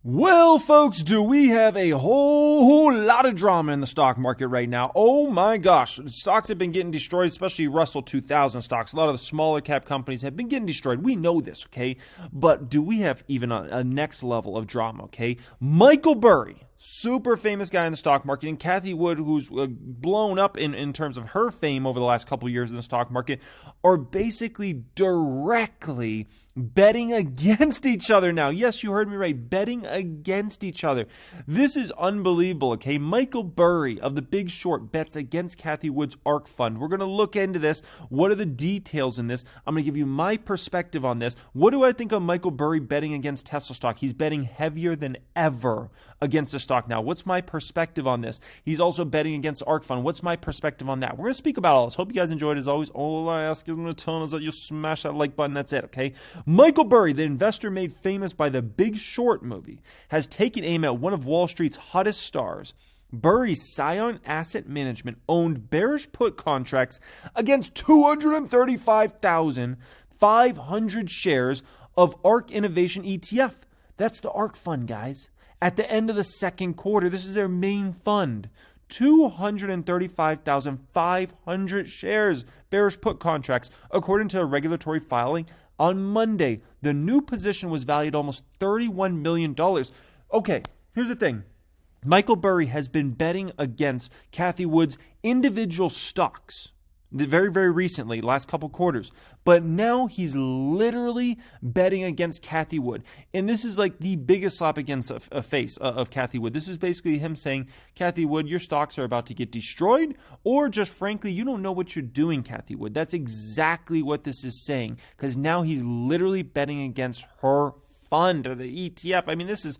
Well, folks, do we have a whole lot of drama in the stock market right now? Oh my gosh, stocks have been getting destroyed, especially Russell 2000 stocks. A lot of the smaller cap companies have been getting destroyed. We know this, okay? But do we have even a next level of drama, okay? Michael Burry, super famous guy in the stock market, and Cathie Wood, who's blown up in terms of her fame over the last couple of years in the stock market, are basically directly betting against each other now. Yes, you heard me right. Betting against each other. This is unbelievable, okay? Michael Burry of The Big Short bets against Cathie Wood's ARK fund. We're going to look into this. What are the details in this? I'm going to give you my perspective on this. What do I think of Michael Burry betting against Tesla stock? He's betting heavier than ever against the stock now. What's my perspective on this? He's also betting against ARK fund. What's my perspective on that? We're going to speak about all this. Hope you guys enjoyed. As always, all I ask in return is that you smash that like button. That's it, okay? Michael Burry, the investor made famous by The Big Short movie, has taken aim at one of Wall Street's hottest stars. Burry's Scion Asset Management owned bearish put contracts against 235,500 shares of ARK Innovation ETF. That's the ARK fund, guys. At the end of the second quarter, this is their main fund. 235,500 shares, bearish put contracts, according to a regulatory filing on Monday. The new position was valued almost $31 million. Okay, here's the thing. Michael Burry has been betting against Cathie Wood's individual stocks very, very recently, last couple quarters. But now he's literally betting against Cathie Wood. And this is like the biggest slap against a face of Cathie Wood. This is basically him saying, Cathie Wood, your stocks are about to get destroyed, or just frankly, you don't know what you're doing, Cathie Wood. That's exactly what this is saying, because now he's literally betting against her fund or the ETF. I mean, this is,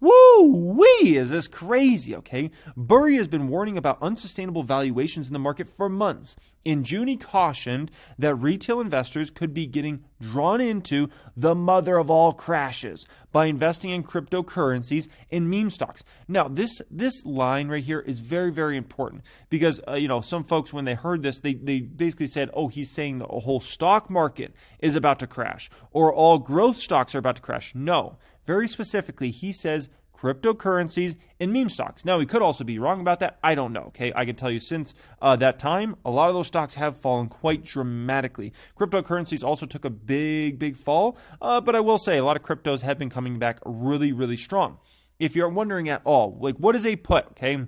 woo-wee, is this crazy, okay? Burry has been warning about unsustainable valuations in the market for months. In June, he cautioned that retail investors could be getting drawn into the mother of all crashes by investing in cryptocurrencies and meme stocks. Now, this line right here is very, very important because, some folks, when they heard this, they basically said, oh, he's saying the whole stock market is about to crash or all growth stocks are about to crash. No. Very specifically, he says cryptocurrencies and meme stocks. Now, he could also be wrong about that. I don't know, okay? I can tell you since that time, a lot of those stocks have fallen quite dramatically. Cryptocurrencies also took a big, big fall, but I will say a lot of cryptos have been coming back really, really strong. If you're wondering at all, like, what is a put, okay?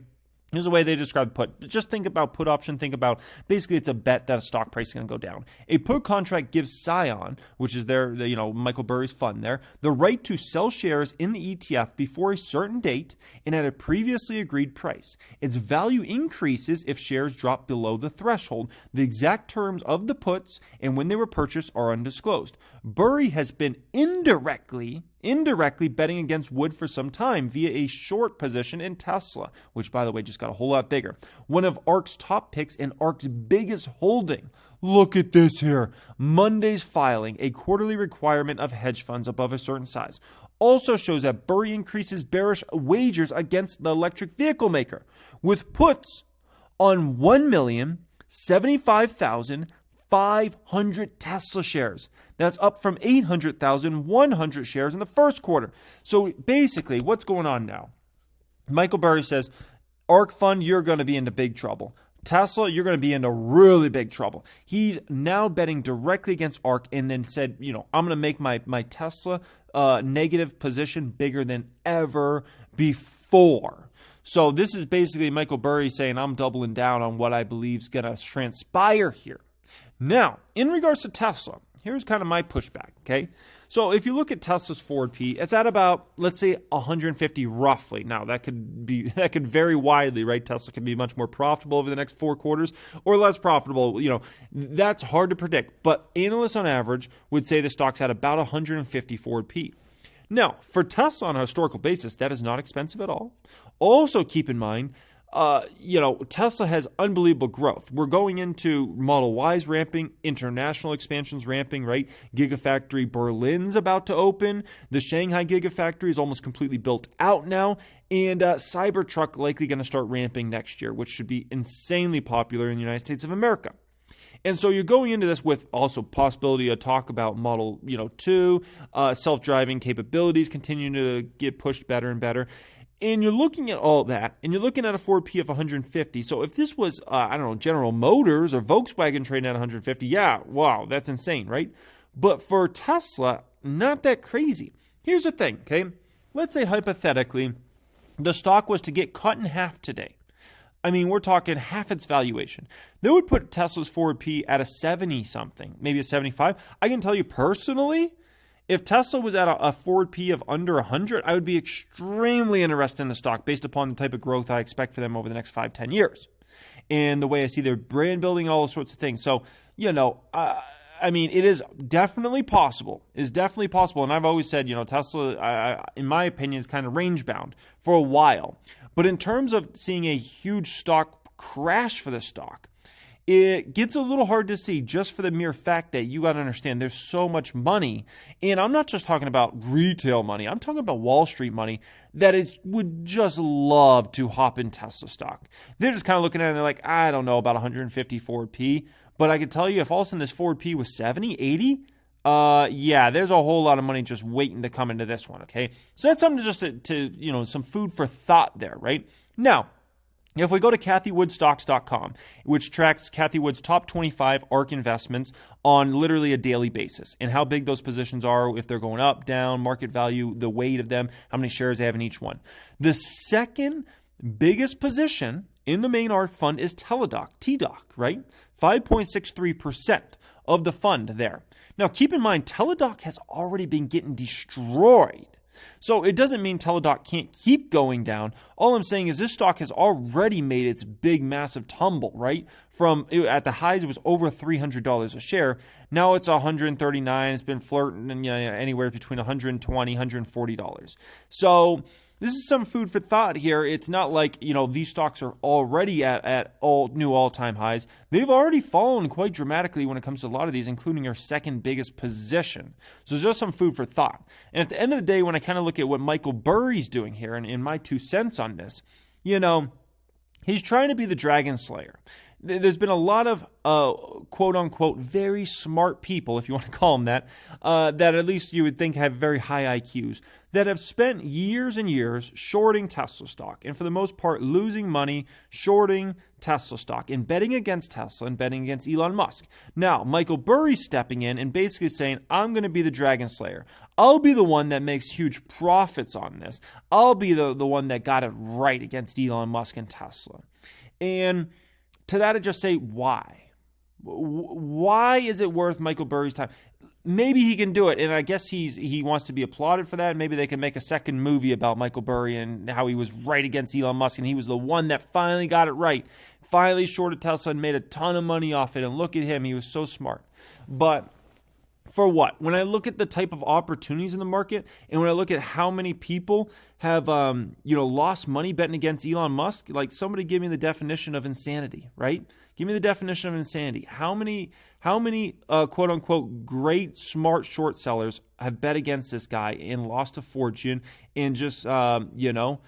Here's the way they describe put. Just think about put option. Think about basically it's a bet that a stock price is going to go down. A put contract gives Scion, which is Michael Burry's fund there, the right to sell shares in the ETF before a certain date and at a previously agreed price. Its value increases if shares drop below the threshold. The exact terms of the puts and when they were purchased are undisclosed. Burry has been indirectly betting against Wood for some time via a short position in Tesla, which, by the way, just got a whole lot bigger. One of ARK's top picks and ARK's biggest holding. Look at this here. Monday's filing, a quarterly requirement of hedge funds above a certain size, also shows that Burry increases bearish wagers against the electric vehicle maker, with puts on 1,075,500 Tesla shares. That's up from 800,100 shares in the first quarter. So basically, what's going on now? Michael Burry says, ARK fund, you're going to be into big trouble. Tesla, you're going to be into really big trouble. He's now betting directly against ARK and then said, I'm going to make my Tesla negative position bigger than ever before. So this is basically Michael Burry saying, I'm doubling down on what I believe is going to transpire here. Now, in regards to Tesla, here's kind of my pushback, okay? So if you look at Tesla's forward P, it's at about, let's say, 150 roughly. Now, that could vary widely, right? Tesla can be much more profitable over the next 4 quarters or less profitable. That's hard to predict. But analysts on average would say the stock's at about 150 forward P. Now, for Tesla on a historical basis, that is not expensive at all. Also keep in mind, Tesla has unbelievable growth. We're going into Model Y's ramping, international expansions ramping, right? Gigafactory Berlin's about to open. The Shanghai Gigafactory is almost completely built out now. And Cybertruck likely going to start ramping next year, which should be insanely popular in the United States of America. And so you're going into this with also possibility of talk about Model 2, self-driving capabilities continuing to get pushed better and better. And you're looking at all that, and you're looking at a Ford P of 150. So if this was, General Motors or Volkswagen trading at 150, yeah, wow, that's insane, right? But for Tesla, not that crazy. Here's the thing, okay? Let's say hypothetically, the stock was to get cut in half today. I mean, we're talking half its valuation. That would put Tesla's Ford P at a 70-something, maybe a 75. I can tell you personally, if Tesla was at a Ford P of under 100, I would be extremely interested in the stock based upon the type of growth I expect for them over the next 5-10 years. And the way I see their brand building and all those sorts of things. So, it is definitely possible. It is definitely possible. And I've always said, Tesla, in my opinion, is kind of range bound for a while. But in terms of seeing a huge stock crash for the stock, it gets a little hard to see just for the mere fact that you got to understand there's so much money. And I'm not just talking about retail money. I'm talking about Wall Street money that would just love to hop in Tesla stock. They're just kind of looking at it and they're like, I don't know about 150 Ford P. But I could tell you if all of a sudden this Ford P was 70, 80, there's a whole lot of money just waiting to come into this one, okay? So that's something just to some food for thought there, right? Now, if we go to CathieWoodStocks.com, which tracks Cathie Wood's top 25 ARK investments on literally a daily basis and how big those positions are, if they're going up, down, market value, the weight of them, how many shares they have in each one. The second biggest position in the main ARK fund is TDOC, right? 5.63% of the fund there. Now, keep in mind, TDOC has already been getting destroyed. So it doesn't mean TDOC can't keep going down. All I'm saying is this stock has already made its big, massive tumble, right? At the highs, it was over $300 a share. Now it's $139. It's been flirting anywhere between $120, $140. So this is some food for thought here. It's not like, these stocks are already at all-time highs. They've already fallen quite dramatically when it comes to a lot of these, including our second biggest position. So it's just some food for thought. And at the end of the day, when I kind of look at what Michael Burry's doing here, and in my 2 cents on this, he's trying to be the Dragon Slayer. There's been a lot of quote-unquote very smart people, if you want to call them that at least you would think have very high IQs, that have spent years and years shorting Tesla stock, and for the most part losing money shorting Tesla stock and betting against Tesla and betting against Elon Musk. Now, Michael Burry's stepping in and basically saying, I'm going to be the Dragon Slayer. I'll be the one that makes huge profits on this. I'll be the one that got it right against Elon Musk and Tesla. And to that, I just say, why? Why is it worth Michael Burry's time? Maybe he can do it, and I guess he wants to be applauded for that. Maybe they can make a second movie about Michael Burry and how he was right against Elon Musk, and he was the one that finally got it right, finally shorted Tesla and made a ton of money off it, and look at him, he was so smart. But for what? When I look at the type of opportunities in the market, and when I look at how many people have lost money betting against Elon Musk, like somebody give me the definition of insanity, right? Give me the definition of insanity. How many quote unquote great smart short sellers have bet against this guy and lost a fortune and just dwindled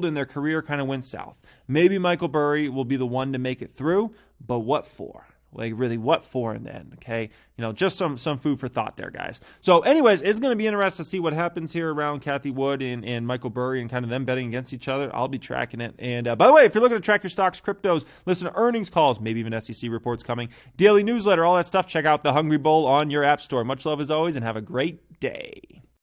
in their career, kind of went south? Maybe Michael Burry will be the one to make it through, but what for? Like, really, what for in the end, okay? Just some food for thought there, guys. So, anyways, it's going to be interesting to see what happens here around Cathie Wood and Michael Burry and kind of them betting against each other. I'll be tracking it. And, by the way, if you're looking to track your stocks, cryptos, listen to earnings calls, maybe even SEC reports coming, daily newsletter, all that stuff, check out the Hungry Bowl on your app store. Much love as always, and have a great day.